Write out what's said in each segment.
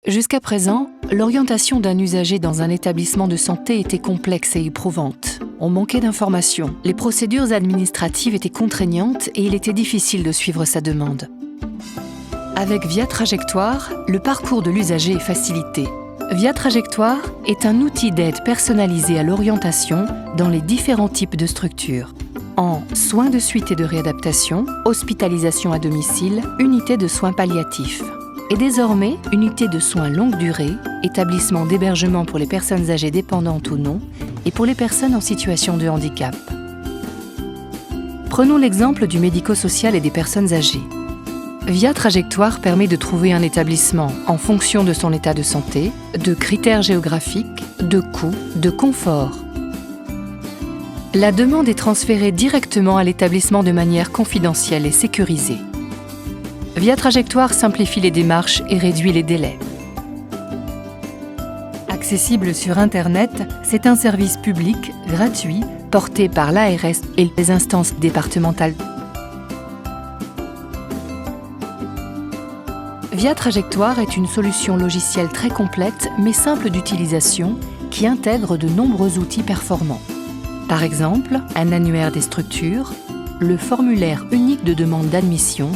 Jusqu'à présent, l'orientation d'un usager dans un établissement de santé était complexe et éprouvante. On manquait d'informations, les procédures administratives étaient contraignantes et il était difficile de suivre sa demande. Avec Via Trajectoire, le parcours de l'usager est facilité. Via Trajectoire est un outil d'aide personnalisé à l'orientation dans les différents types de structures. En soins de suite et de réadaptation, hospitalisation à domicile, unité de soins palliatifs. Et désormais, unité de soins longue durée, établissement d'hébergement pour les personnes âgées dépendantes ou non, et pour les personnes en situation de handicap. Prenons l'exemple du médico-social et des personnes âgées. Via Trajectoire permet de trouver un établissement en fonction de son état de santé, de critères géographiques, de coûts, de confort. La demande est transférée directement à l'établissement de manière confidentielle et sécurisée. Via Trajectoire simplifie les démarches et réduit les délais. Accessible sur Internet, c'est un service public, gratuit, porté par l'ARS et les instances départementales. Via Trajectoire est une solution logicielle très complète mais simple d'utilisation qui intègre de nombreux outils performants. Par exemple, un annuaire des structures, le formulaire unique de demande d'admission,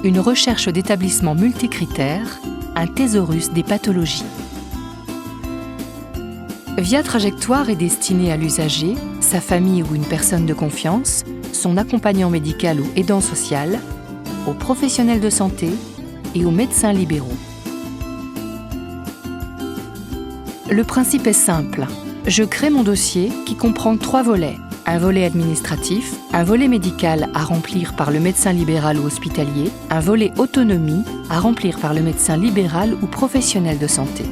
une recherche d'établissements multicritères, un thésaurus des pathologies. Via Trajectoire est destiné à l'usager, sa famille ou une personne de confiance, son accompagnant médical ou aidant social, aux professionnels de santé et aux médecins libéraux. Le principe est simple. Je crée mon dossier qui comprend 3 volets. Un volet administratif, un volet médical à remplir par le médecin libéral ou hospitalier, un volet autonomie à remplir par le médecin libéral ou professionnel de santé.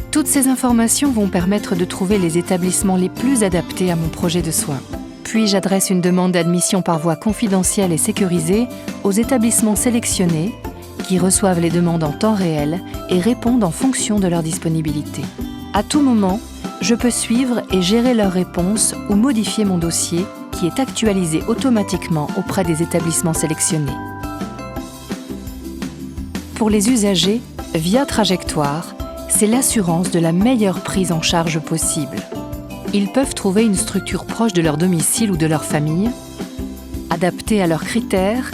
Toutes ces informations vont permettre de trouver les établissements les plus adaptés à mon projet de soins. Puis j'adresse une demande d'admission par voie confidentielle et sécurisée aux établissements sélectionnés qui reçoivent les demandes en temps réel et répondent en fonction de leur disponibilité. À tout moment, je peux suivre et gérer leurs réponses ou modifier mon dossier qui est actualisé automatiquement auprès des établissements sélectionnés. Pour les usagers, Via Trajectoire, c'est l'assurance de la meilleure prise en charge possible. Ils peuvent trouver une structure proche de leur domicile ou de leur famille, adaptée à leurs critères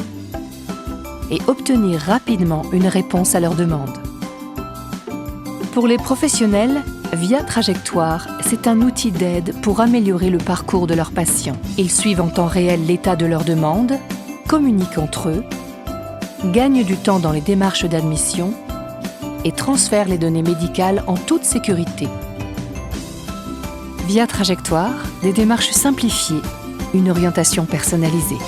et obtenir rapidement une réponse à leurs demandes. Pour les professionnels, Via Trajectoire, c'est un outil d'aide pour améliorer le parcours de leurs patients. Ils suivent en temps réel l'état de leurs demandes, communiquent entre eux, gagnent du temps dans les démarches d'admission et transfèrent les données médicales en toute sécurité. Via Trajectoire, des démarches simplifiées, une orientation personnalisée.